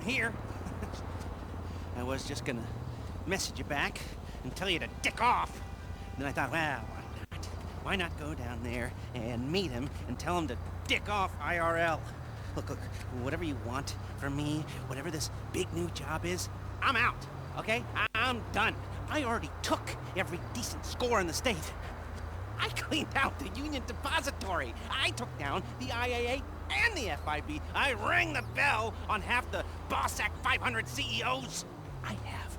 I'm here. I was just gonna message you back and tell you to dick off. And then I thought, well, why not? Why not go down there and meet him and tell him to dick off IRL? Look, whatever you want from me, whatever this big new job is, I'm out, okay? I'm done. I already took every decent score in the state. I cleaned out the Union Depository. I took down the IAA and the FIB. I rang the bell on half the Boss Act 500 CEOs. I have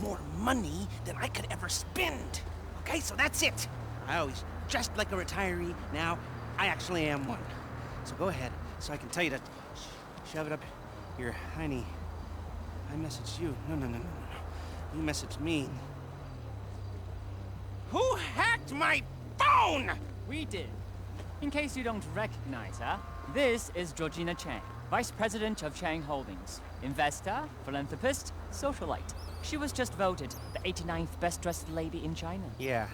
more money than I could ever spend. Okay, so that's it. I always dressed like a retiree. Now, I actually am one. So go ahead, so I can tell you to shove it up your hiney. I messaged you. No. You messaged me. Who hacked my phone? We did. In case you don't recognize her, this is Georgina Chang, Vice President of Chang Holdings. Investor, philanthropist, socialite. She was just voted the 89th best-dressed lady in China. Yeah.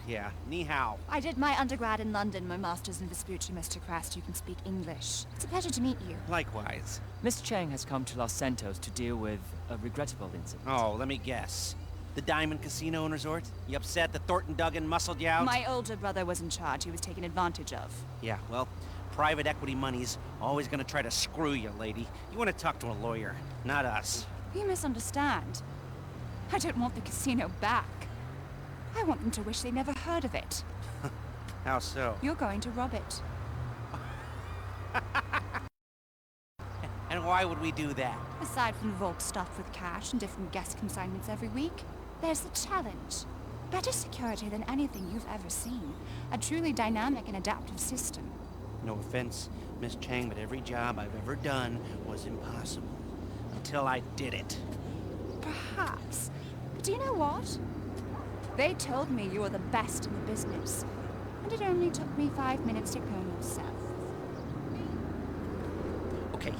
Ni hao. I did my undergrad in London, my master's in Vespucci, Mr. Crest. You can speak English. It's a pleasure to meet you. Likewise. Miss Chang has come to Los Santos to deal with a regrettable incident. Oh, let me guess. The Diamond Casino and Resort? You upset that Thornton Duggan muscled you out? My older brother was in charge. He was taken advantage of. Yeah, well, private equity money's always gonna try to screw you, lady. You wanna talk to a lawyer, not us. You misunderstand. I don't want the casino back. I want them to wish they never heard of it. How so? You're going to rob it. And why would we do that? Aside from the vault stuffed with cash and different guest consignments every week, there's the challenge. Better security than anything you've ever seen. A truly dynamic and adaptive system. No offense, Miss Chang, but every job I've ever done was impossible. Until I did it. Perhaps. But do you know what? They told me you were the best in the business. And it only took me 5 minutes to clone yourself. Okay,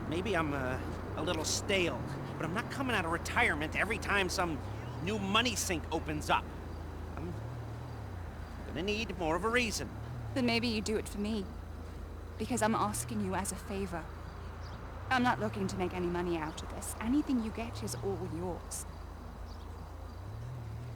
maybe I'm a little stale, but I'm not coming out of retirement every time some new money sink opens up. I'm gonna need more of a reason. Then maybe you do it for me. Because I'm asking you as a favor. I'm not looking to make any money out of this. Anything you get is all yours.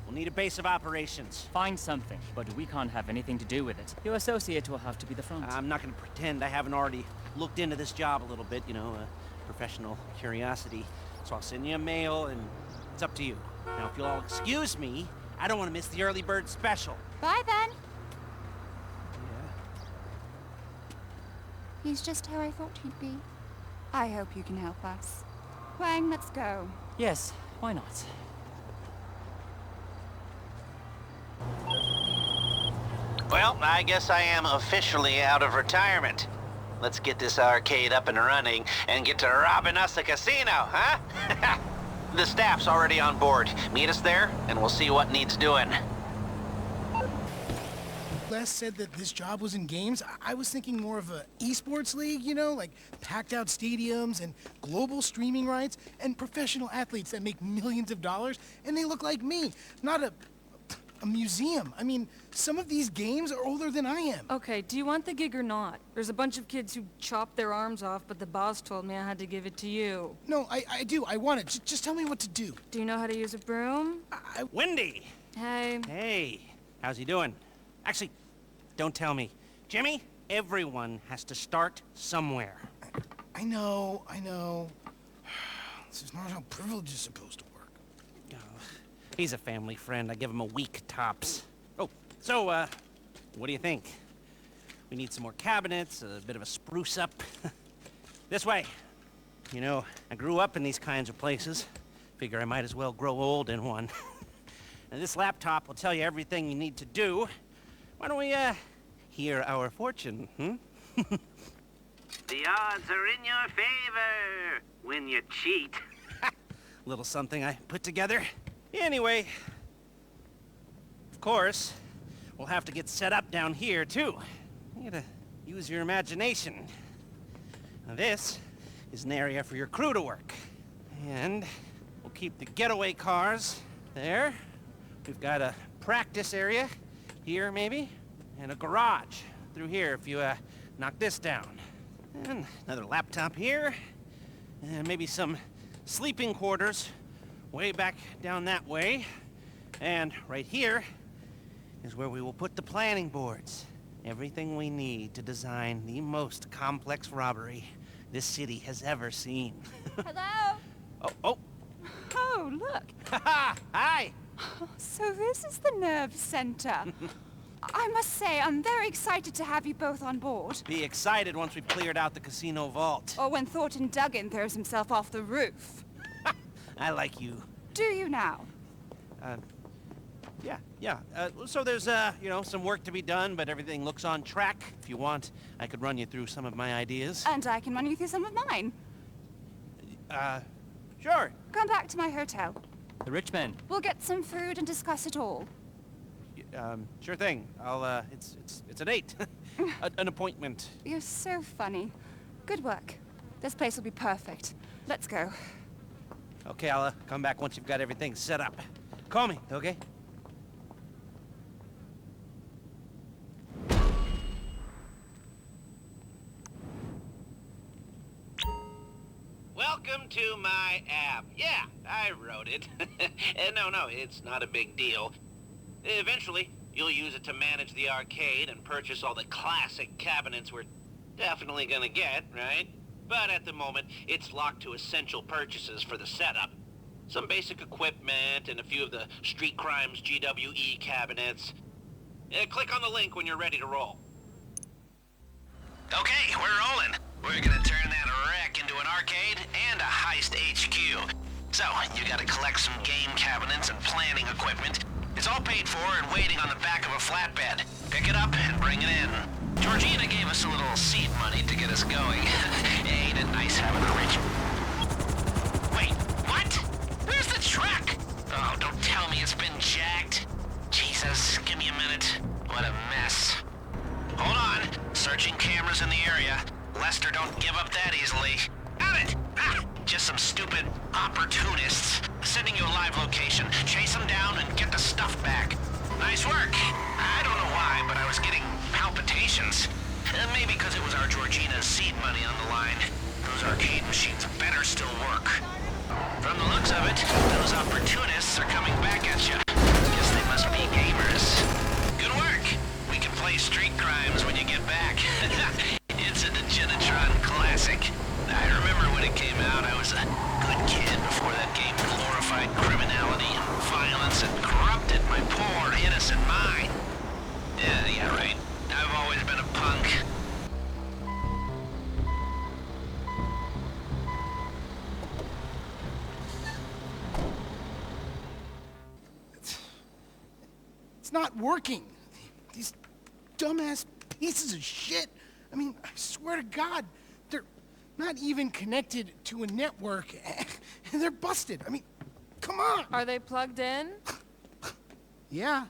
We'll need a base of operations. Find something, but we can't have anything to do with it. Your associate will have to be the front. I'm not gonna pretend I haven't already looked into this job a little bit, you know, professional curiosity. So I'll send you a mail, and it's up to you. Now, if you'll all excuse me, I don't want to miss the early bird special. Bye then. Yeah. He's just how I thought he'd be. I hope you can help us. Wang, let's go. Yes, why not? Well, I guess I am officially out of retirement. Let's get this arcade up and running and get to robbing us a casino, huh? The staff's already on board. Meet us there, and we'll see what needs doing. Les said that this job was in games. I was thinking more of a esports league, you know, like packed out stadiums and global streaming rights and professional athletes that make millions of dollars, and they look like me, not a museum. I mean, some of these games are older than I am. Okay, do you want the gig or not? There's a bunch of kids who chopped their arms off, but the boss told me I had to give it to you. No, I do. I want it. Just tell me what to do. Do you know how to use a broom? Wendy! Hey. Hey, how's he doing? Actually, don't tell me. Jimmy, everyone has to start somewhere. I know. This is not how privilege is supposed to work. Oh, he's a family friend. I give him a week tops. Oh, so, what do you think? We need some more cabinets, a bit of a spruce up. This way. You know, I grew up in these kinds of places. Figure I might as well grow old in one. And this laptop will tell you everything you need to do. Why don't we, hear our fortune, The odds are in your favor when you cheat. Little something I put together. Anyway, of course, we'll have to get set up down here, too. You gotta use your imagination. Now, this is an area for your crew to work. And we'll keep the getaway cars there. We've got a practice area here, maybe, and a garage through here if you knock this down. And another laptop here, and maybe some sleeping quarters way back down that way. And right here is where we will put the planning boards. Everything we need to design the most complex robbery this city has ever seen. Hello? Oh. Oh, look. Hi! So this is the nerve center. I must say, I'm very excited to have you both on board. Be excited once we've cleared out the casino vault. Or when Thornton Duggan throws himself off the roof. I like you. Do you now? Yeah. So there's, some work to be done, but everything looks on track. If you want, I could run you through some of my ideas. And I can run you through some of mine. Sure. Come back to my hotel. The rich men. We'll get some food and discuss it all. Sure thing. It's a date. An appointment. You're so funny. Good work. This place will be perfect. Let's go. Okay, I'll come back once you've got everything set up. Call me, okay? Welcome to my app. Yeah, I wrote it. No, it's not a big deal. Eventually, you'll use it to manage the arcade and purchase all the classic cabinets we're definitely gonna get, right? But at the moment, it's locked to essential purchases for the setup. Some basic equipment and a few of the Street Crimes GWE cabinets. Click on the link when you're ready to roll. Okay, we're rolling. We're gonna turn that wreck into an arcade and a Heist HQ. So, you gotta collect some game cabinets and planning equipment. It's all paid for and waiting on the back of a flatbed. Pick it up and bring it in. Georgina gave us a little seed money to get us going. Ain't it nice having a rich... Wait, what? Where's the truck? Oh, don't tell me it's been jacked. Jesus, give me a minute. What a mess. Hold on. Searching cameras in the area. Lester don't give up that easily. Got it! Just some stupid opportunists. Sending you a live location. Chase them down and get the stuff back. Nice work. I don't know why, but I was getting palpitations. Maybe because it was our Georgina's seed money on the line. Those arcade machines better still work. From the looks of it, those opportunists are coming back at you. Guess they must be gamers. Good work. We can play Street Crimes when you get back. It's a Degenitron classic. I remember when it came out, I was a good kid before that game glorified criminality and violence and corrupted my poor, innocent mind. Yeah, right. I've always been a punk. It's not working. These dumbass pieces of shit. I mean, I swear to God, they're not even connected to a network, and they're busted. I mean, come on. Are they plugged in? Yeah.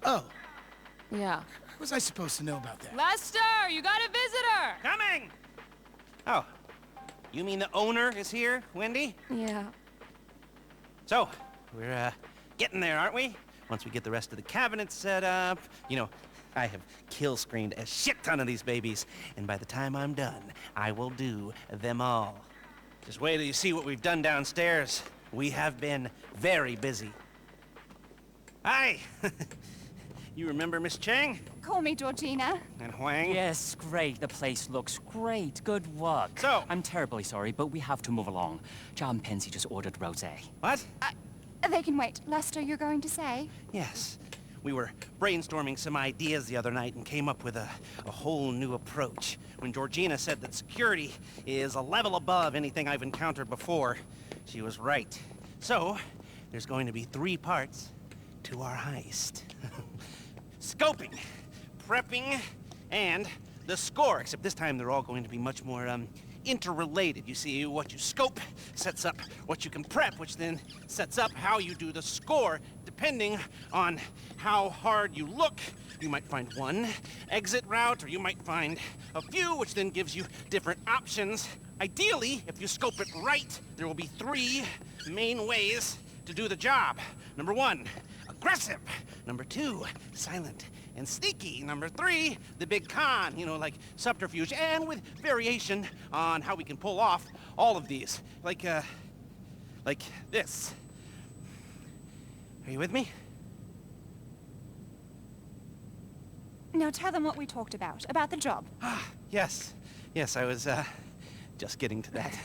Oh, Yeah. how was I supposed to know about that? Lester, you got a visitor! Coming! Oh, you mean the owner is here, Wendy? Yeah. So, we're, getting there, aren't we? Once we get the rest of the cabinets set up, I have kill screened a shit ton of these babies, and by the time I'm done, I will do them all. Just wait till you see what we've done downstairs. We have been very busy. Hi! You remember Miss Chang? Call me Georgina. And Huang? Yes, great. The place looks great. Good work. So- I'm terribly sorry, but we have to move along. John Pensy just ordered rosé. What? They can wait. Lester, you're going to say? Yes. We were brainstorming some ideas the other night and came up with a whole new approach. When Georgina said that security is a level above anything I've encountered before, she was right. So, there's going to be 3 parts to our heist. Scoping, prepping, and the score, except this time they're all going to be much more, interrelated. You see, what you scope sets up what you can prep, which then sets up how you do the score. Depending on how hard you look, you might find one exit route, or you might find a few, which then gives you different options. Ideally, if you scope it right, there will be 3 main ways to do the job. Number 1, aggressive. Number 2, silent. And sneaky, number 3, the big con, you know, like subterfuge, and with variation on how we can pull off all of these. Like this. Are you with me? Now tell them what we talked about the job. Yes. Yes, I was, just getting to that.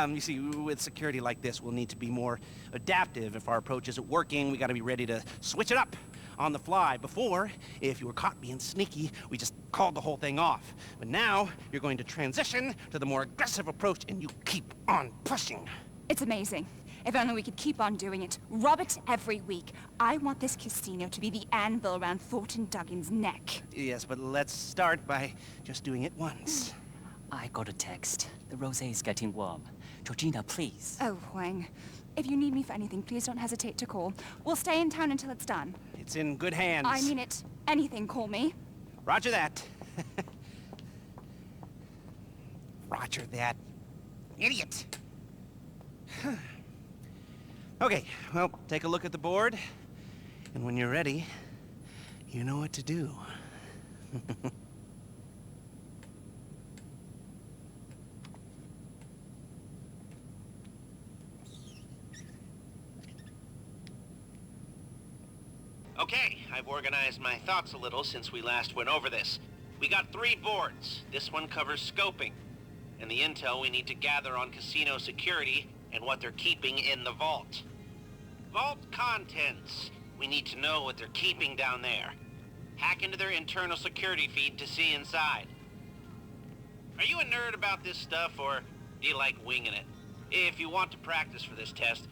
You see, with security like this, we'll need to be more adaptive. If our approach isn't working, we gotta be ready to switch it up on the fly. Before, if you were caught being sneaky, we just called the whole thing off. But now, you're going to transition to the more aggressive approach, and you keep on pushing. It's amazing. If only we could keep on doing it. Rob it every week. I want this casino to be the anvil around Thornton Duggan's neck. Yes, but let's start by just doing it once. I got a text. The rosé is getting warm. Georgina, please. Oh, Huang. If you need me for anything, please don't hesitate to call. We'll stay in town until it's done. It's in good hands. I mean it. Anything, call me. Roger that. Roger that. Idiot. Okay, well, take a look at the board. And when you're ready, you know what to do. Okay, I've organized my thoughts a little since we last went over this. We got 3 boards. This one covers scoping, and the intel we need to gather on casino security and what they're keeping in the vault. Vault contents. We need to know what they're keeping down there. Hack into their internal security feed to see inside. Are you a nerd about this stuff, or do you like winging it? If you want to practice for this test,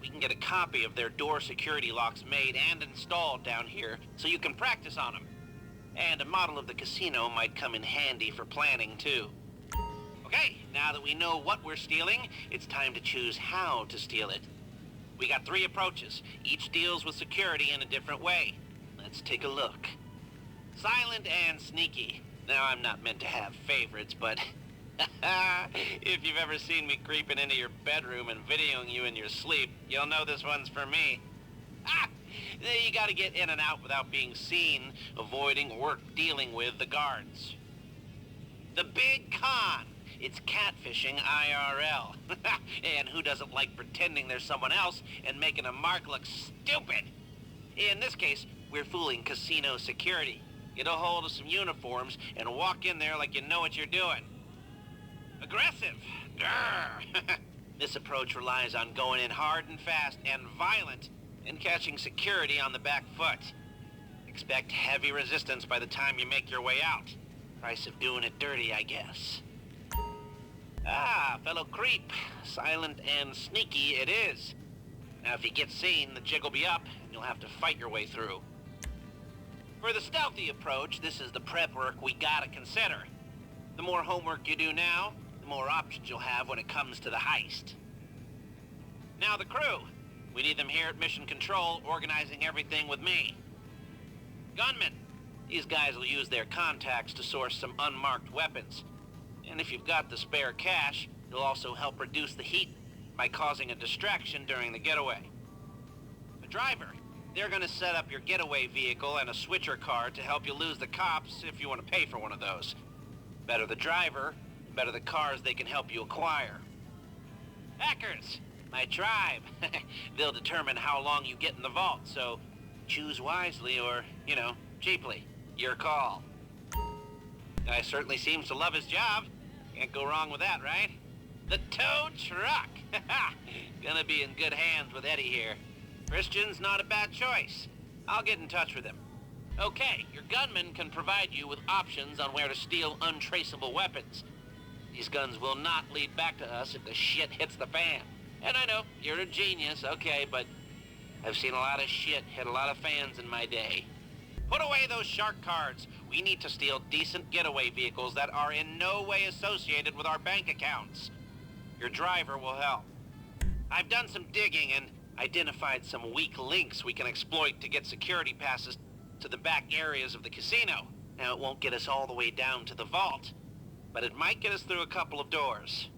we can get a copy of their door security locks made and installed down here so you can practice on them. And a model of the casino might come in handy for planning, too. Okay, now that we know what we're stealing, it's time to choose how to steal it. We got 3 approaches. Each deals with security in a different way. Let's take a look. Silent and sneaky. Now, I'm not meant to have favorites, but if you've ever seen me creeping into your bedroom and videoing you in your sleep, you'll know this one's for me. You gotta get in and out without being seen, avoiding or dealing with the guards. The big con. It's catfishing IRL. And who doesn't like pretending there's someone else and making a mark look stupid? In this case, we're fooling casino security. Get a hold of some uniforms and walk in there like you know what you're doing. Aggressive. Grr. This approach relies on going in hard and fast and violent and catching security on the back foot. Expect heavy resistance by the time you make your way out. Price of doing it dirty, I guess. Fellow creep. Silent and sneaky it is. Now, if you get seen, the jig will be up, and you'll have to fight your way through. For the stealthy approach, this is the prep work we gotta consider. The more homework you do now, the more options you'll have when it comes to the heist. Now the crew. We need them here at Mission Control, organizing everything with me. Gunmen. These guys will use their contacts to source some unmarked weapons. And if you've got the spare cash, it'll also help reduce the heat by causing a distraction during the getaway. The driver. They're gonna set up your getaway vehicle and a switcher card to help you lose the cops if you want to pay for one of those. Better the driver, the better the cars they can help you acquire. Hackers, my tribe. They'll determine how long you get in the vault, so choose wisely or, cheaply. Your call. Guy certainly seems to love his job. Can't go wrong with that, right? The tow truck. Gonna be in good hands with Eddie here. Christian's not a bad choice. I'll get in touch with him. Okay, your gunman can provide you with options on where to steal untraceable weapons. These guns will not lead back to us if the shit hits the fan. And I know, you're a genius, okay, but I've seen a lot of shit hit a lot of fans in my day. Put away those shark cards. We need to steal decent getaway vehicles that are in no way associated with our bank accounts. Your driver will help. I've done some digging and identified some weak links we can exploit to get security passes to the back areas of the casino. Now, it won't get us all the way down to the vault, but it might get us through a couple of doors.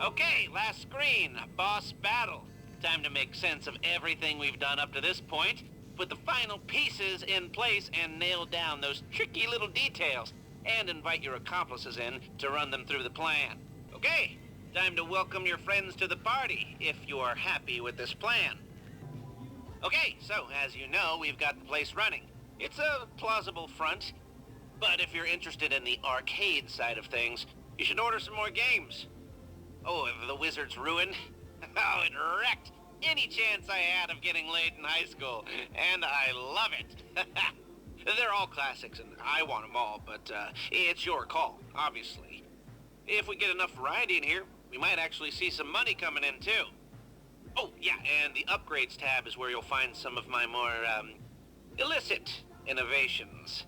Okay, last screen, boss battle. Time to make sense of everything we've done up to this point. put the final pieces in place and nail down those tricky little details, and invite your accomplices in to run them through the plan. Okay, time to welcome your friends to the party, if you are happy with this plan. Okay, so as you know, we've got the place running. It's a plausible front, but if you're interested in the arcade side of things, you should order some more games. Oh, the Wizard's Ruin? Oh, it wrecked any chance I had of getting laid in high school, and I love it. They're all classics, and I want them all, but it's your call, obviously. If we get enough variety in here, we might actually see some money coming in, too. Oh, yeah, and the upgrades tab is where you'll find some of my more, illicit innovations.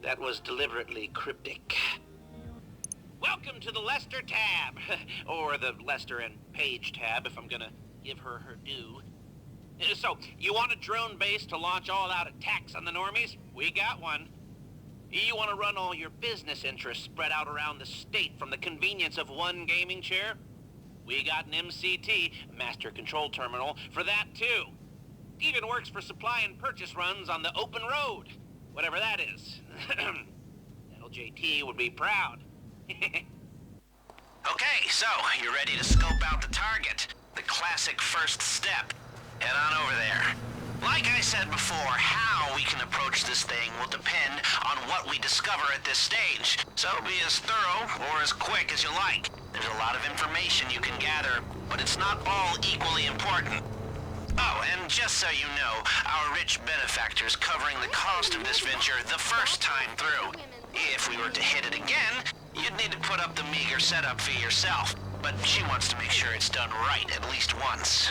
That was deliberately cryptic. Welcome to the Lester tab, or the Lester and Paige tab, if I'm gonna give her her due. So, you want a drone base to launch all-out attacks on the normies? We got one. You want to run all your business interests spread out around the state from the convenience of one gaming chair? We got an MCT, Master Control Terminal, for that too. Even works for supply and purchase runs on the open road, whatever that is. LJT would be proud. Okay, so you're ready to scope out the target. The classic first step. Head on over there. Like I said before, how we can approach this thing will depend on what we discover at this stage. So be as thorough or as quick as you like. There's a lot of information you can gather, but it's not all equally important. Oh, and just so you know, our rich benefactor's covering the cost of this venture the first time through. If we were to hit it again, you'd need to put up the meager setup fee yourself, but she wants to make sure it's done right at least once.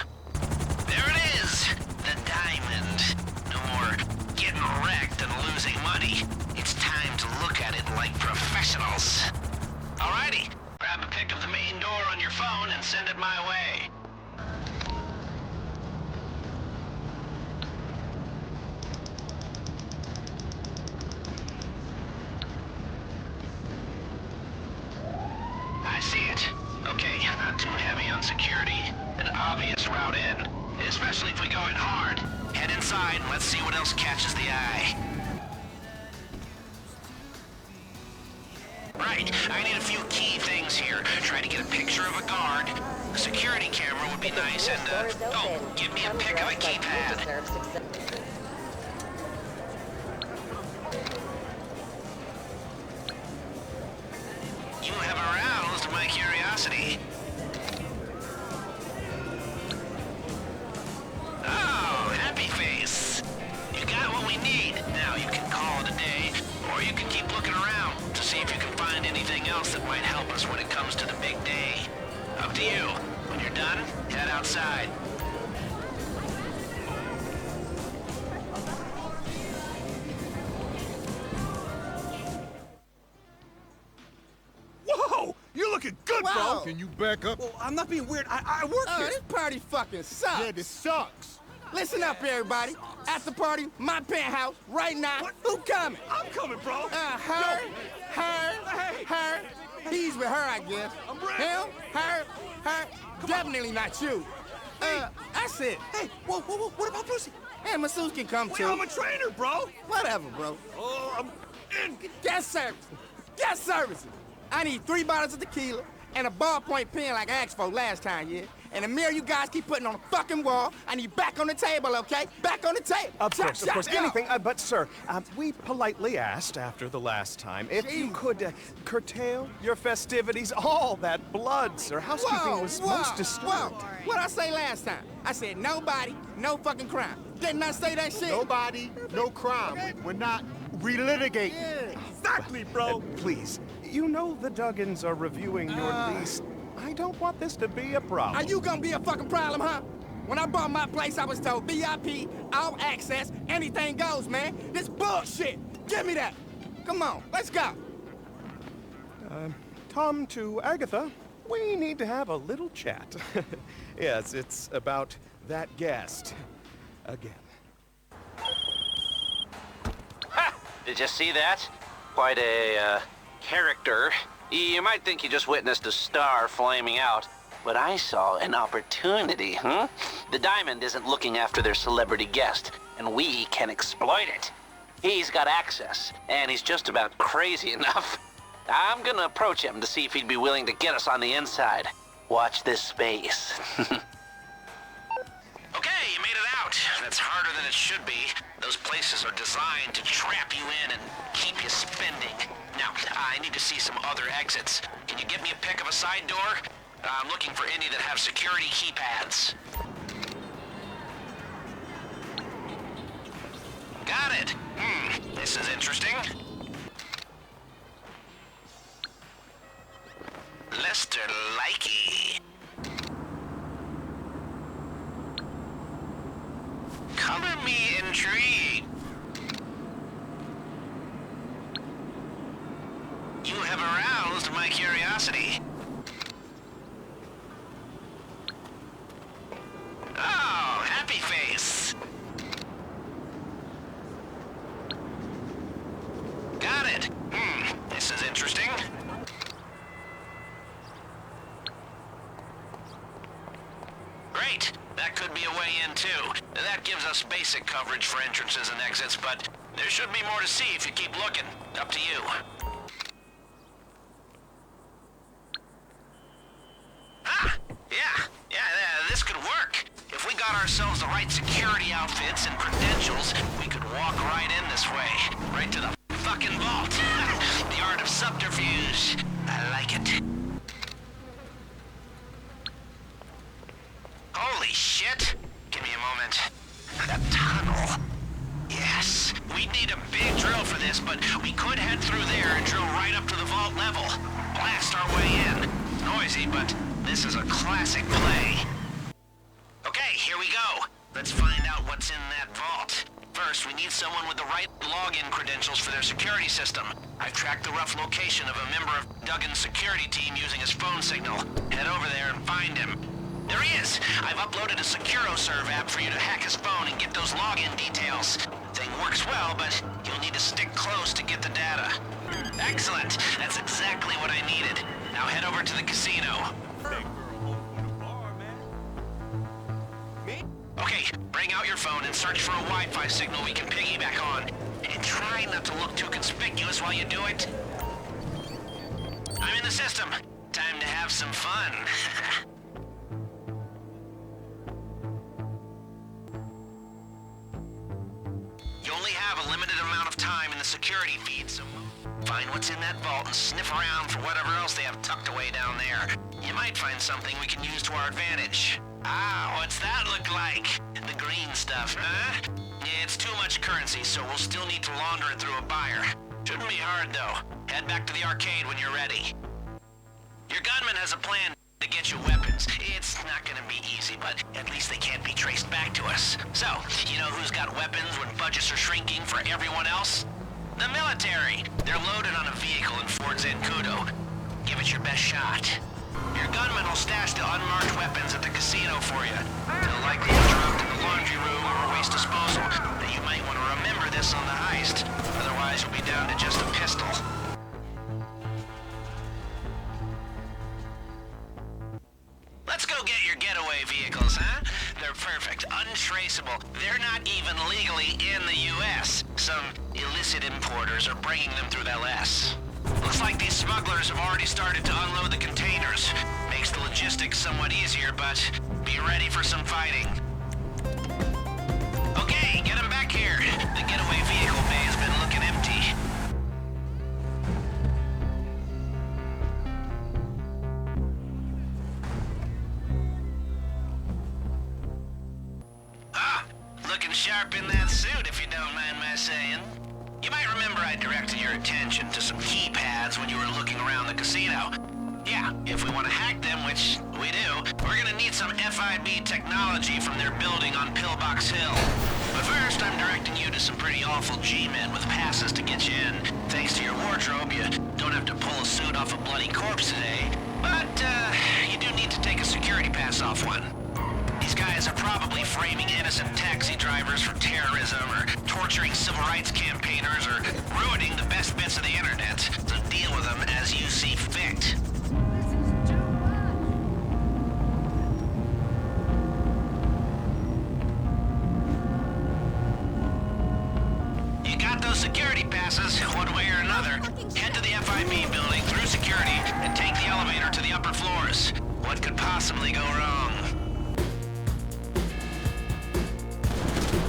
There it is! The diamond. No more getting wrecked and losing money. It's time to look at it like professionals. Alrighty, grab a pic of the main door on your phone and send it my way. I see it. Okay, not too heavy on security. An obvious route in. Especially if we go in hard. Head inside and let's see what else catches the eye. Right, I need a few key things here. Try to get a picture of a guard. A security camera would be nice, and, oh, give me a pic of a keypad. You have aroused my curiosity. Oh, happy face. You got what we need. Now you can call it a day, or you can keep looking around to see if you can find anything else that might help us when it comes to the big day. Up to you. When you're done, head outside. Whoa! You're looking good, Wow. bro! Can you back up? Well, I'm not being weird. I work here. This party fucking sucks. Yeah, this sucks. Listen up, everybody. At the party, my penthouse, right now. What? Who coming? I'm coming, bro! Her. He's with her, I guess. I'm ready. Him, her. Definitely not you. That's it. Hey, whoa, what about Lucy? And Masseuse can come Wait, too. I'm a trainer, bro! Whatever, bro. Oh, I'm in! Guest services. Guest services. I need 3 bottles of tequila and a ballpoint pen like I asked for last time, yeah? And a mirror you guys keep putting on the fucking wall. I need back on the table, okay? Back on the table. Of course, go. anything. But, sir, we politely asked after the last time if you could curtail your festivities. All that blood, sir. Housekeeping was most disturbed. Whoa. What'd I say last time? I said nobody, no fucking crime. Didn't I say that shit? Nobody, no crime. Okay. We're not relitigating. Yeah. Exactly, bro! Please, you know the Duggins are reviewing your lease. I don't want this to be a problem. Are you gonna be a fucking problem, huh? When I bought my place, I was told VIP, all access, anything goes, man. This bullshit. Give me that. Come on, let's go. Tom to Agatha, we need to have a little chat. Yes, it's about that guest. Again. Ha! Did you see that? Quite a, character. You might think you just witnessed a star flaming out, but I saw an opportunity, huh? The Diamond isn't looking after their celebrity guest. and we can exploit it. He's got access, and he's just about crazy enough. I'm gonna approach him to see if he'd be willing to get us on the inside. Watch this space. Okay, you made it out. That's harder than it should be. Those places are designed to trap you in and keep you spending. Now, I need to see some other exits. Can you give me a pick of a side door? I'm looking for any that have security keypads. Got it. This is interesting. Lester Likey. Color me intrigued. You have aroused my curiosity. Oh, happy face. Got it. This is interesting. Great. That could be a way in, too. That gives us basic coverage for entrances and exits, but there should be more to see if you keep looking. Up to you. Ah! Yeah, this could work. If we got ourselves the right security outfits and credentials, we could walk right in this way. Right to the fucking vault. The art of subterfuge. I like it. Holy shit! Give me a moment. That tunnel. Yes. We'd need a big drill for this, but we could head through there and drill right up to the vault level. Blast our way in. Noisy, but this is a classic play. Okay, here we go. Let's find out what's in that vault. First, we need someone with the right login credentials for their security system. I've tracked the rough location of a member of Duggan's security team using his phone signal. Head over there and find him. There he is! I've uploaded a SecuroServe app for you to hack his phone and get those login details. Thing works well, but you'll need to stick close to get the data. Excellent! That's exactly what I needed. Now head over to the casino. Okay, bring out your phone and search for a Wi-Fi signal we can piggyback on. And try not to look too conspicuous while you do it. I'm in the system. Time to have some fun. You only have a limited amount of time in the security feed, so find what's in that vault and sniff around for whatever else they have tucked away down there. You might find something we can use to our advantage. Ah, what's that look like? The green stuff, huh? Yeah, it's too much currency, so we'll still need to launder it through a buyer. Shouldn't be hard, though. Head back to the arcade when you're ready. Your gunman has a plan to get you weapons. It's not gonna be easy, but at least they can't be traced back to us. So, you know who's got weapons when budgets are shrinking for everyone else? The military. They're loaded on a vehicle in Fort Zancudo. Give it your best shot. Your gunman will stash the unmarked weapons at the casino for you. They'll likely be dropped in the laundry room or waste disposal. Now you might want to remember this on the heist. Otherwise you'll be down to just a pistol. Let's go get your getaway vehicles, huh? They're perfect, untraceable. They're not even legally in the U.S. Some illicit importers are bringing them through LS. Looks like these smugglers have already started to unload the containers. Makes the logistics somewhat easier, but be ready for some fighting. Okay, get them back here. The getaway vehicle bay has been looking empty. Looking sharp in that suit, if you don't mind my saying. You might remember I directed your attention to some keypads when you were looking around the casino. Yeah, if we want to hack them, which we do, we're gonna need some FIB technology from their building on Pillbox Hill. But first, I'm directing you to some pretty awful G-men with passes to get you in. Thanks to your wardrobe, you don't have to pull a suit off a bloody corpse today. But, you do need to take a security pass off one. These guys are probably framing innocent taxi drivers for terrorism or torturing civil rights campaigners or ruining the best bits of the internet. So deal with them as you see fit. passes, one way or another, head to the FIB building through security and take the elevator to the upper floors. What could possibly go wrong?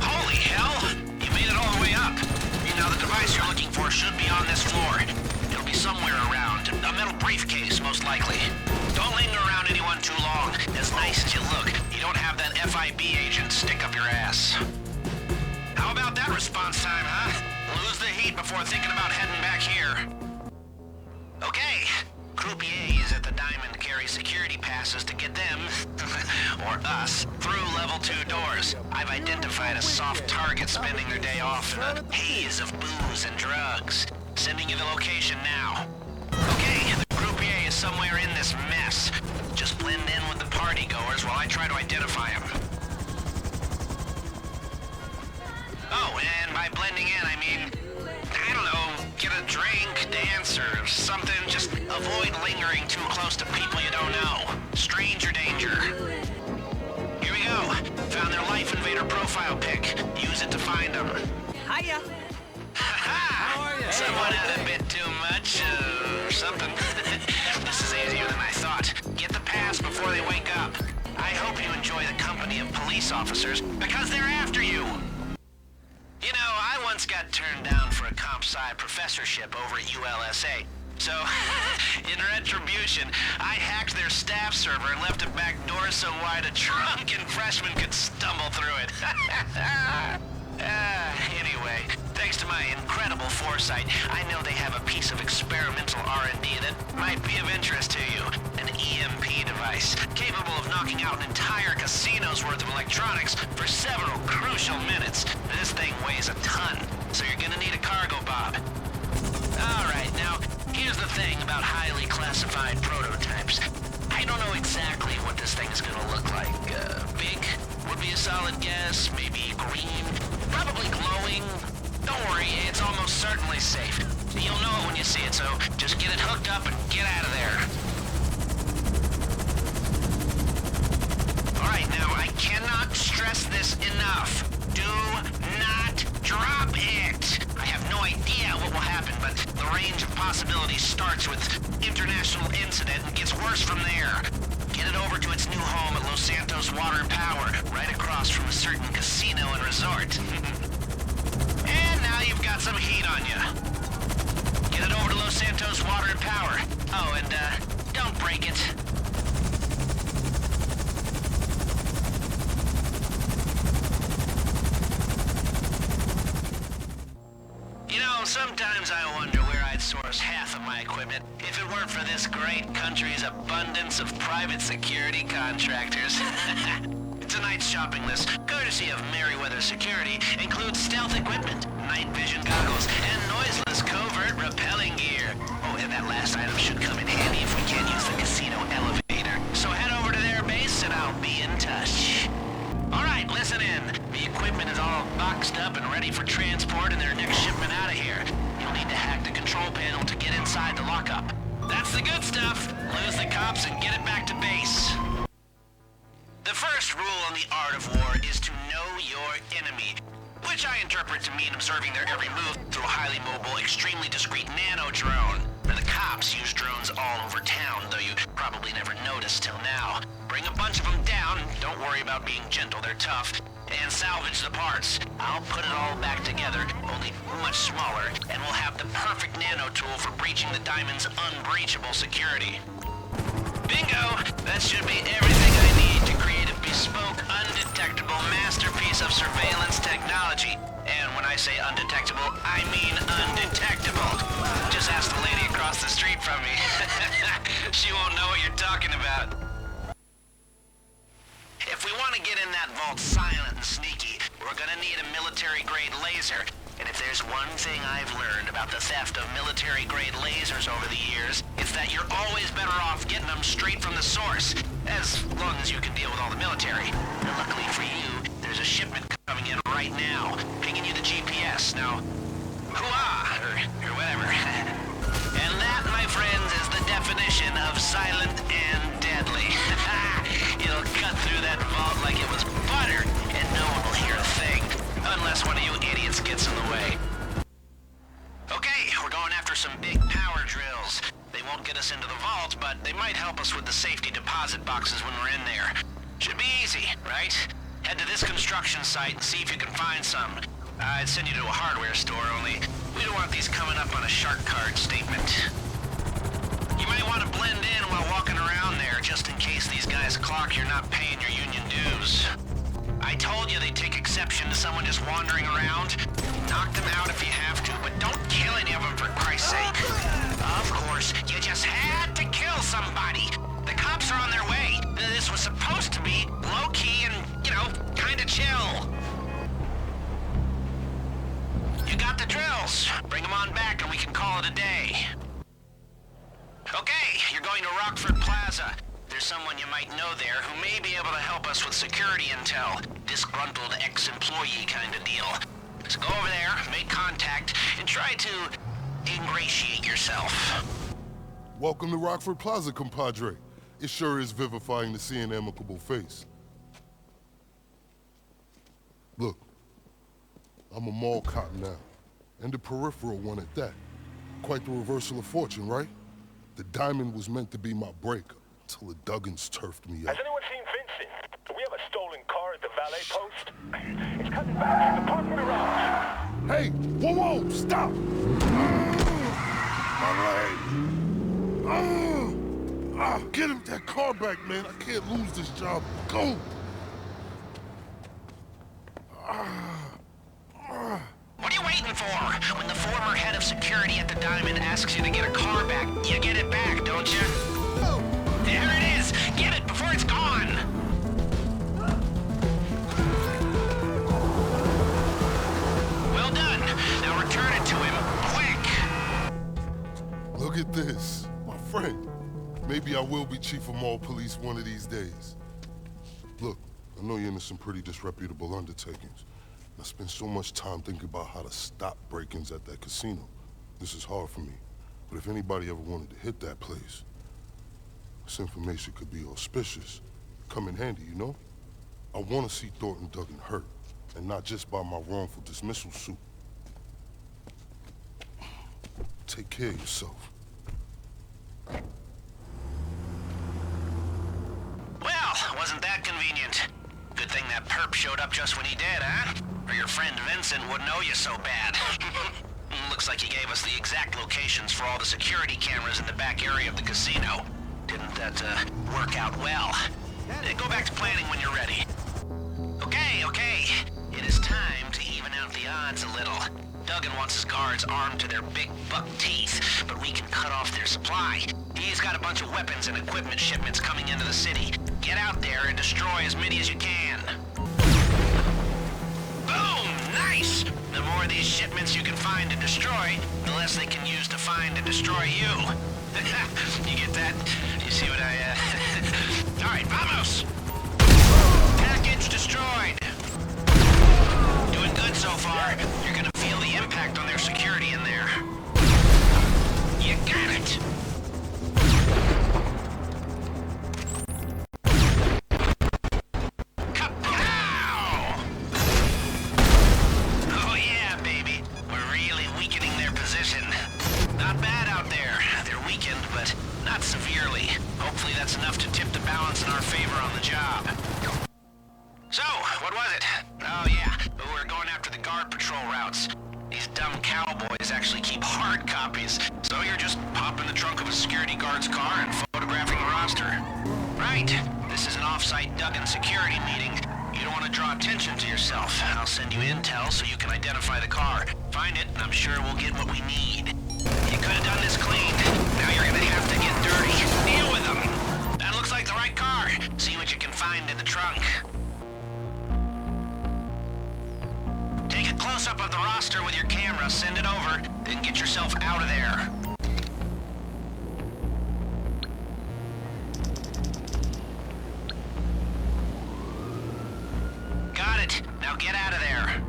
Holy hell! You made it all the way up. Now, the device you're looking for should be on this floor. It'll be somewhere around. A metal briefcase, most likely. Don't linger around anyone too long. As nice as you look, you don't have that FIB agent stick up your ass. How about that response time, huh? Lose the heat before thinking about heading back here. Okay. Croupiers at the Diamond carry security passes to get them, or us, through level 2 doors. I've identified a soft target spending their day off in a haze of booze and drugs. Sending you the location now. Okay, the croupier is somewhere in this mess. Just blend in with the partygoers while I try to identify him. Oh, and by blending in, I mean, I don't know, get a drink, dance, or something. Just avoid lingering too close to people you don't know. Stranger danger. Here we go. Found their Life Invader profile pic. Use it to find them. Hiya. How are you? Someone had a bit too much, or something. This is easier than I thought. Get the pass before they wake up. I hope you enjoy the company of police officers, because they're after you. You know, I once got turned down for a comp sci professorship over at ULSA. So, in retribution, I hacked their staff server and left a back door so wide a drunken freshman could stumble through it. Anyway, thanks to my incredible foresight, I know they have a piece of experimental R&D that might be of interest to you. An EMP device, capable of knocking out an entire casino's worth of electronics for several crucial minutes. This thing weighs a ton, so you're gonna need a cargo bob. Alright, now, here's the thing about highly classified prototypes. I don't know exactly what this thing is gonna look like. Big would be a solid guess, maybe green, probably glowing. Don't worry, it's almost certainly safe. You'll know it when you see it, so just get it hooked up and get out of there. Alright, now, I cannot stress this enough. Do not drop it! I have no idea what will happen, but the range of possibilities starts with international incident and gets worse from there. Get it over to its new home at Los Santos Water and Power, right across from a certain casino and resort. And now you've got some heat on you. Get it over to Los Santos Water and Power. Oh, and don't break it. You know, sometimes I wonder where I'd source half of my equipment if it weren't for this great country's abundance of private security contractors. Tonight's shopping list, courtesy of Merryweather Security, includes stealth equipment, night vision goggles, and noiseless covert rappelling gear. Oh, and that last item should come in handy if we can't use the casino elevator. So head over to their base and I'll be in touch. Alright, listen in. The equipment is all boxed up and ready for transport in their next shipment out of here. You'll need to hack the control panel to get inside the lockup. That's the good stuff. Lose the cops and get it back to base. The first rule in the art of war is to know your enemy, which I interpret to mean observing their every move through a highly mobile, extremely discreet nano-drone. Now, the cops use drones all over town, though you probably never noticed till now. Bring a bunch of them down, don't worry about being gentle, they're tough, and salvage the parts. I'll put it all back together, only much smaller, and we'll have the perfect nano-tool for breaching the Diamond's unbreachable security. Bingo! That should be everything I need to create a bespoke, undetectable masterpiece of surveillance technology. And when I say undetectable, I mean undetectable. Just ask the lady across the street from me. She won't know what you're talking about. If we want to get in that vault silent and sneaky, we're gonna need a military-grade laser. And if there's one thing I've learned about the theft of military-grade lasers over the years, it's that you're always better off getting them straight from the source, as long as you can deal with all the military. And luckily for you, there's a shipment coming in right now, pinging you the GPS. Now, hoo-ah, or whatever. And that, my friends, is the definition of silent and deadly. It'll cut through that vault like it was butter, and no one will hear a thing. Unless one of you idiots gets in the way. us into the vault, but they might help us with the safety deposit boxes when we're in there. Should be easy, right? Head to this construction site and see if you can find some. I'd send you to a hardware store, only we don't want these coming up on a shark card statement. You might want to blend in while walking around there, just in case these guys clock you're not paying your union dues. I told you they'd take exception to someone just wandering around. Knock them out if you have to, but don't kill any of them for Christ's sake. Of course, you just had to kill somebody. The cops are on their way. This was supposed to be low-key and, you know, kinda chill. You got the drills. Bring them on back and we can call it a day. Okay, you're going to Rockford Plaza. There's someone you might know there who may be able to help us with security intel. Disgruntled ex-employee kind of deal. So go over there, make contact, and try to ingratiate yourself. Welcome to Rockford Plaza, compadre. It sure is vivifying to see an amicable face. Look, I'm a mall cop now, and a peripheral one at that. Quite the reversal of fortune, right? The diamond was meant to be my break, till the Duggans turfed me out. Has anyone seen Vincent? Do we have a stolen car at the valet post? It's cutting back from the parking garage. Hey, whoa, stop! My leg! Get him that car back, man. I can't lose this job. Go! What are you waiting for? When the former head of security at the Diamond asks you to get a car back, you get it back, don't you? There it is! Get it before it's gone! Well done. Now return it to him, quick! Look at this. My friend. Maybe I will be chief of mall police one of these days. Look, I know you're into some pretty disreputable undertakings. I spent so much time thinking about how to stop break-ins at that casino. This is hard for me. But if anybody ever wanted to hit that place, this information could be auspicious. Come in handy, you know? I want to see Thornton Duggan hurt, and not just by my wrongful dismissal suit. Take care of yourself. Well, wasn't that convenient? Good thing that perp showed up just when he did, huh? Or your friend Vincent wouldn't owe you so bad. Looks like he gave us the exact locations for all the security cameras in the back area of the casino. Didn't that, work out well? Go back to planning when you're ready. Okay. It is time to even out the odds a little. Duggan wants his guards armed to their big buck teeth, but we can cut off their supply. He's got a bunch of weapons and equipment shipments coming into the city. Get out there and destroy as many as you can. Boom! Nice! The more of these shipments you can find and destroy, the less they can use to find and destroy you. You get that? You see what I, All right, vamos! Package destroyed. Doing good so far. You're gonna feel the impact on their security in there. You got it! Kapow! Oh yeah, baby. We're really weakening their position. Not bad out there. They're weakened, but not severely. Hopefully that's enough to tip the balance in our favor on the job. So, what was it? Oh yeah, we're going after the guard patrol routes. These dumb cowboys actually keep hard copies, so you're just popping the trunk of a security guard's car and photographing the roster. Right. This is an off-site Duggan security meeting. You don't want to draw attention to yourself. I'll send you intel so you can identify the car. Find it, and I'm sure we'll get what we need. You could have done this clean. Now you're gonna have to get dirty. Deal with them. That looks like the right car. See what you can find in the trunk. Take a close-up of the roster with your camera, send it over, then get yourself out of there. Got it. Now get out of there.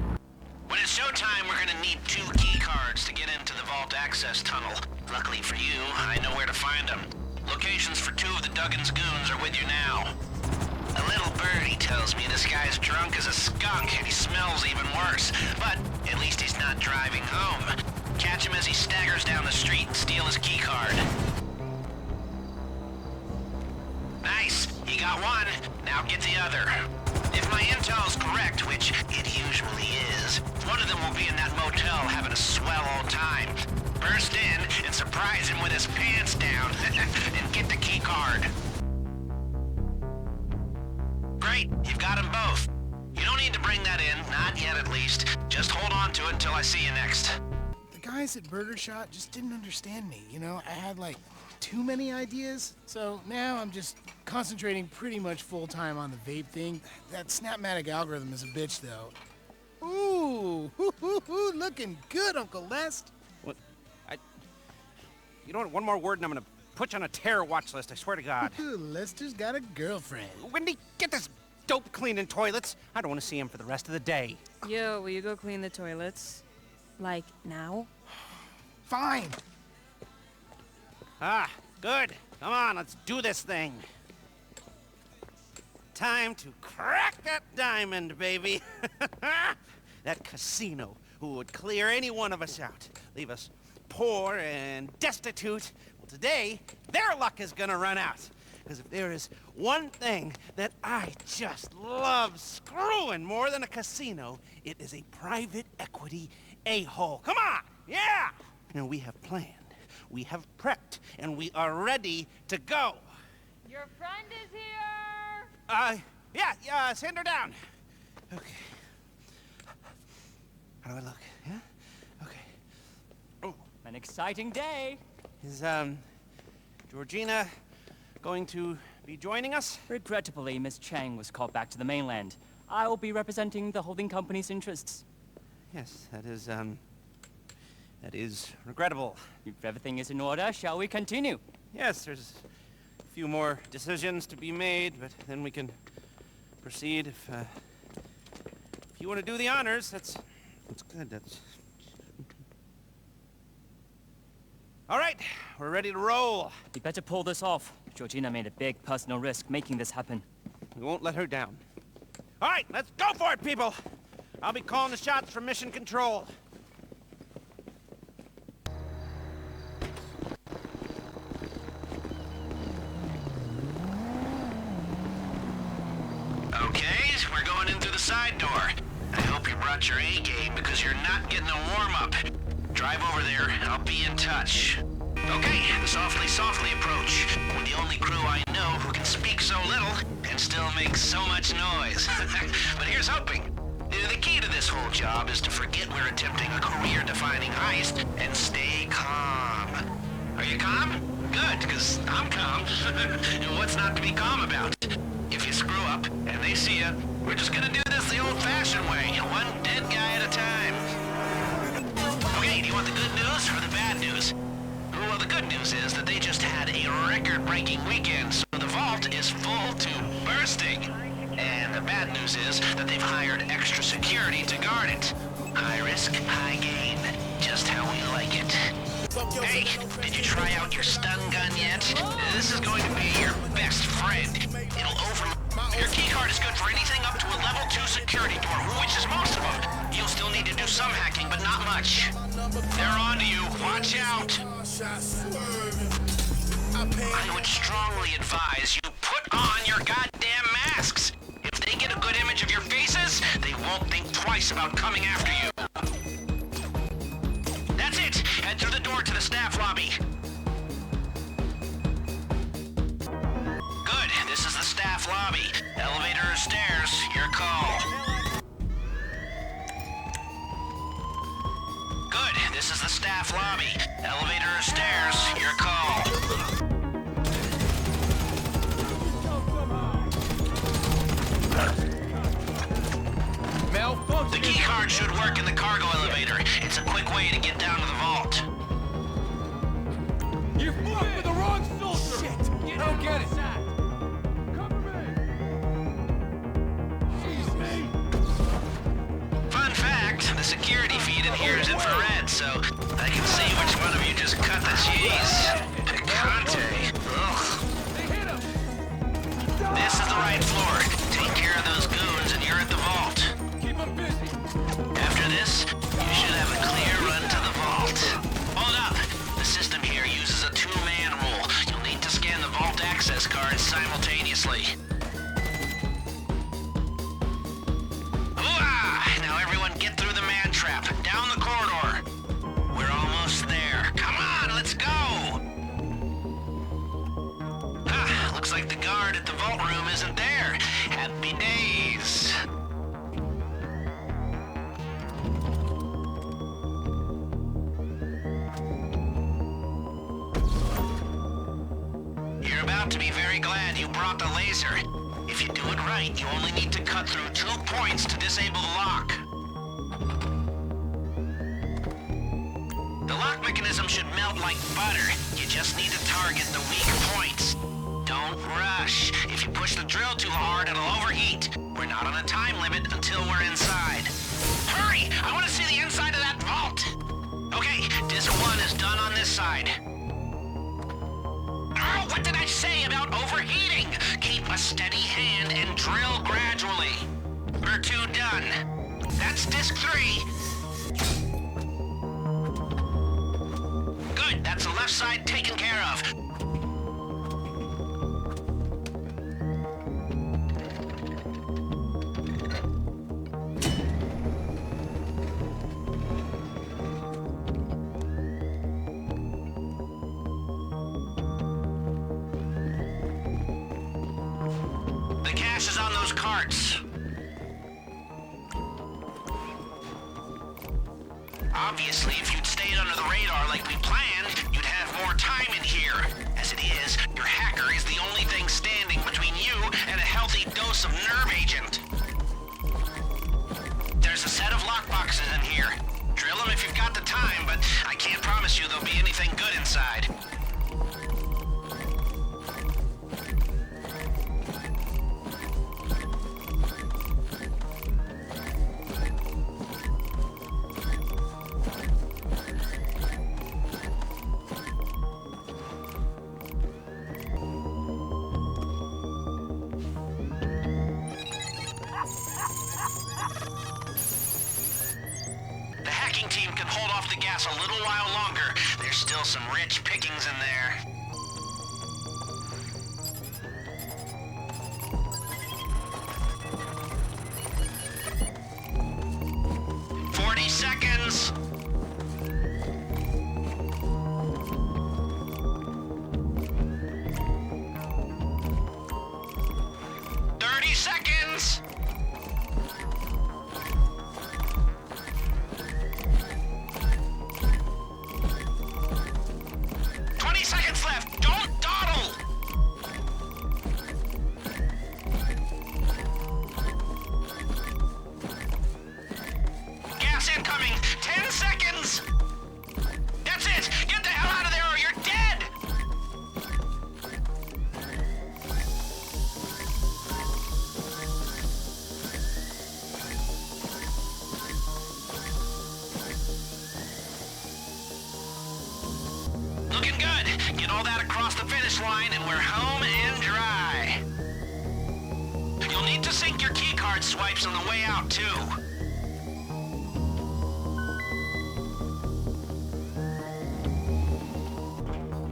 When it's showtime, we're gonna need 2 key cards to get into the vault access tunnel. Luckily for you, I know where to find them. Locations for 2 of the Duggan's goons are with you now. A little birdie tells me this guy's drunk as a skunk and he smells even worse. But at least he's not driving home. Catch him as he staggers down the street and steal his key card. You got one, now get the other. If my intel's correct, which it usually is, one of them will be in that motel having a swell old time. Burst in and surprise him with his pants down and get the key card. Great, you've got them both. You don't need to bring that in, not yet at least. Just hold on to it until I see you next. The guys at Burger Shot just didn't understand me, you know? I had, like, too many ideas, so now I'm just concentrating pretty much full-time on the vape thing. That Snapmatic algorithm is a bitch, though. Ooh, looking good, Uncle Lest. What? You know what? One more word and I'm gonna put you on a terror watch list, I swear to God. Lester's got a girlfriend. Wendy, get this dope cleaning toilets. I don't want to see him for the rest of the day. Yo, will you go clean the toilets? Like, now? Fine. Ah, good. Come on, let's do this thing. Time to crack that diamond, baby. That casino who would clear any one of us out, leave us poor and destitute. Well, today, their luck is gonna run out. Because if there is one thing that I just love screwing more than a casino, it is a private equity a-hole. Come on, yeah! And we have planned, we have prepped, and we are ready to go. Your friend is here! Yeah, send her down. Okay. How do I look, yeah? Okay. Oh. An exciting day. Is, Georgina going to be joining us? Regrettably, Miss Chang was called back to the mainland. I will be representing the holding company's interests. Yes, that is regrettable. If everything is in order, shall we continue? Yes, there's a few more decisions to be made, but then we can proceed. If you want to do the honors, that's good. That's all right. We're ready to roll. We better pull this off. Georgina made a big personal risk making this happen. We won't let her down. All right, let's go for it, people. I'll be calling the shots from Mission Control. Okay, we're going in through the side door. I hope you brought your A-game because you're not getting a warm-up. Drive over there, and I'll be in touch. Okay, the softly approach. We're the only crew I know who can speak so little and still make so much noise. But here's hoping. The key to this whole job is to forget we're attempting a career-defining heist and stay calm. Are you calm? Good, because I'm calm. What's not to be calm about? If you screw up and they see you, we're just gonna do this the old-fashioned way, one dead guy at a time. Okay, do you want the good news or the bad news? Well, the good news is that they just had a record-breaking weekend, so the vault is full to bursting. And the bad news is that they've hired extra security to guard it. High risk, high gain. Just how we like it. Hey, did you try out your stun gun yet? This is going to be your best friend. It'll Your keycard is good for anything up to a level 2 security door, which is most of them. You'll still need to do some hacking, but not much. They're on to you. Watch out. I would strongly advise you put on your goddamn masks. If they get a good image of your faces, they won't think twice about coming after you. That's it. Head through the door to the staff lobby. Good. This is the staff lobby. Elevator or stairs, your call. Good. This is the staff lobby. Elevator or stairs, your call. The key card should work in the cargo elevator. It's a quick way to get down to the vault. You fucked with the wrong soldier! Shit! I don't get it! Fun fact, the security feed in here is infrared, so I can see which one of you just cut the cheese. Picante. Ugh. This is the right floor. Take care of those goons and you're at the vault. After this, you should have a clear run to the vault. Hold up. The system here uses a 2-man rule. You'll need to scan the vault access cards simultaneously. very glad you brought the laser. If you do it right, you only need to cut through 2 points to disable the lock. The lock mechanism should melt like butter. You just need to target the weak points. Don't rush. If you push the drill too hard, it'll overheat. We're not on a time limit until we're inside. Hurry! I want to see the inside of that vault! Okay, disc 1 is done on this side. Oh, what did I say about overheating? Keep a steady hand and drill gradually. We're 2 done. That's disc 3. Good, that's the left side taken care of. The cash is on those carts. Obviously, if you'd stayed under the radar like we planned, you'd have more time in here. As it is, your hacker is the only thing standing between you and a healthy dose of nerve agent. There's a set of lockboxes in here. Drill them if you've got the time, but I can't promise you there'll be anything good inside. The hacking team can hold off the gas a little while longer. There's still some rich pickings in there. Seconds. 30 seconds. 20 seconds left. Don't dawdle. Gas incoming. 10 seconds. That's it. Get the hell out of there or you're dead. Looking good. Get all that across the finish line and we're home and dry. You'll need to sync your keycard swipes on the way out, too.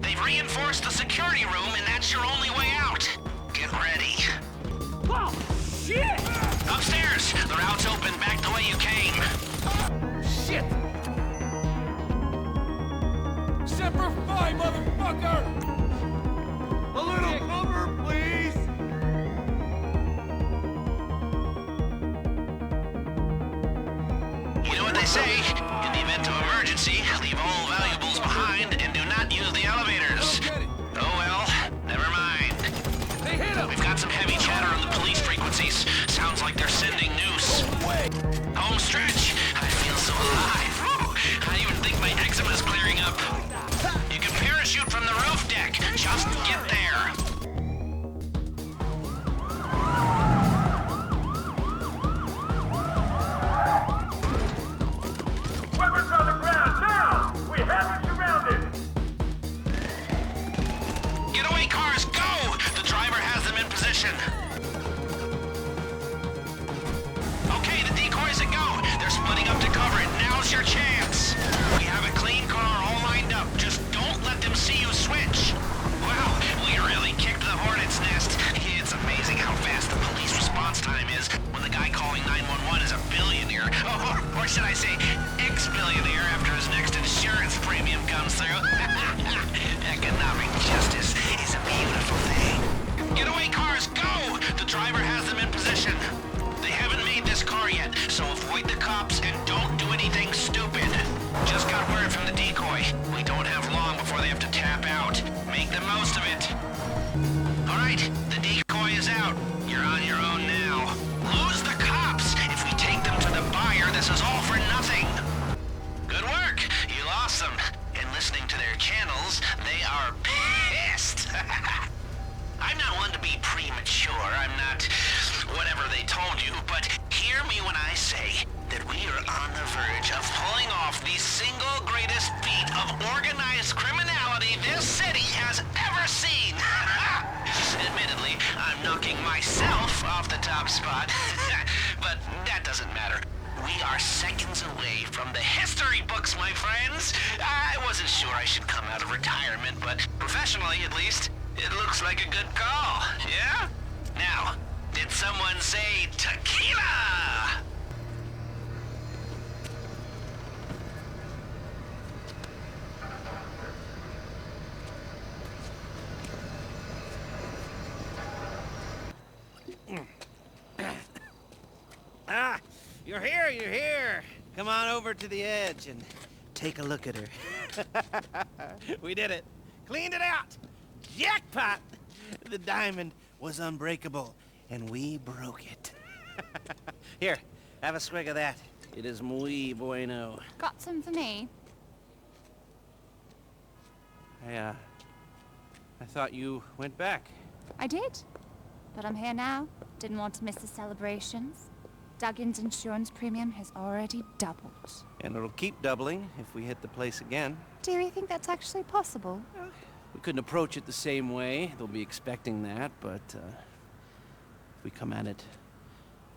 They've reinforced the security room and that's your only way out. Get ready. Oh, shit! Upstairs. The route's open back the way you came. Shit! Semper Fi, motherfucker! A little cover, please! You know what they say? In the event of emergency, leave all valuables behind and do not use the elevators. Go get it! Oh well, never mind. They hit him! We've got some heavy chatter on the police frequencies. Sounds like they're sending news. Away! Home stretch. I feel so alive. Whew. I even think my eczema's clearing up. You can parachute from the roof deck. Just get there. Weapons on the ground, now! We have you surrounded! Getaway cars, go! The driver has them in position. Okay, the decoys a go. They're splitting up to cover it. Now's your chance. We have a clean car all lined up. Just don't let them see you switch. Wow, we really kicked the hornet's nest. It's amazing how fast the police response time is when the guy calling 911 is a billionaire. Or should I say, ex-billionaire after his next insurance premium comes through. Economic justice is a beautiful thing. Getaway cars, go! The driver has them in position. They haven't made this car yet, so avoid the cops and don't do anything stupid. Just got word from the decoy. We don't have long before they have to tap out. Make the most of it. All right, doesn't matter. We are seconds away from the history books, my friends. I wasn't sure I should come out of retirement, but professionally, at least, it looks like a good call, yeah? Now, did someone say tequila? Ah, you're here, you're here. Come on over to the edge and take a look at her. We did it. Cleaned it out. Jackpot! The diamond was unbreakable, and we broke it. Here, have a swig of that. It is muy bueno. Got some for me? I thought you went back. I did. But I'm here now. Didn't want to miss the celebrations. Duggan's insurance premium has already doubled. And it'll keep doubling if we hit the place again. Do you think that's actually possible? We couldn't approach it the same way. They'll be expecting that, but if we come at it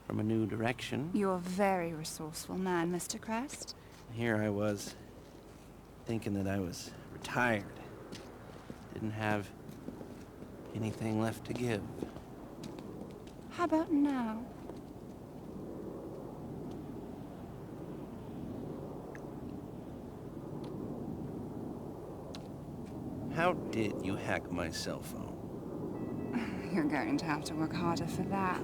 from a new direction... You're a very resourceful man, Mr. Crest. Here I was, thinking that I was retired. Didn't have anything left to give. How about now? How did you hack my cell phone? You're going to have to work harder for that.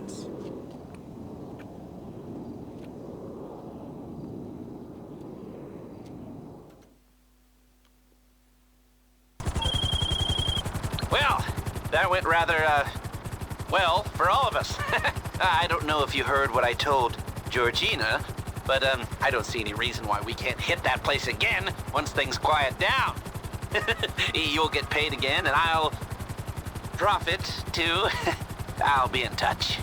Well, that went rather, well, for all of us. I don't know if you heard what I told Georgina, but, I don't see any reason why we can't hit that place again once things quiet down. You'll get paid again, and I'll profit, too. I'll be in touch.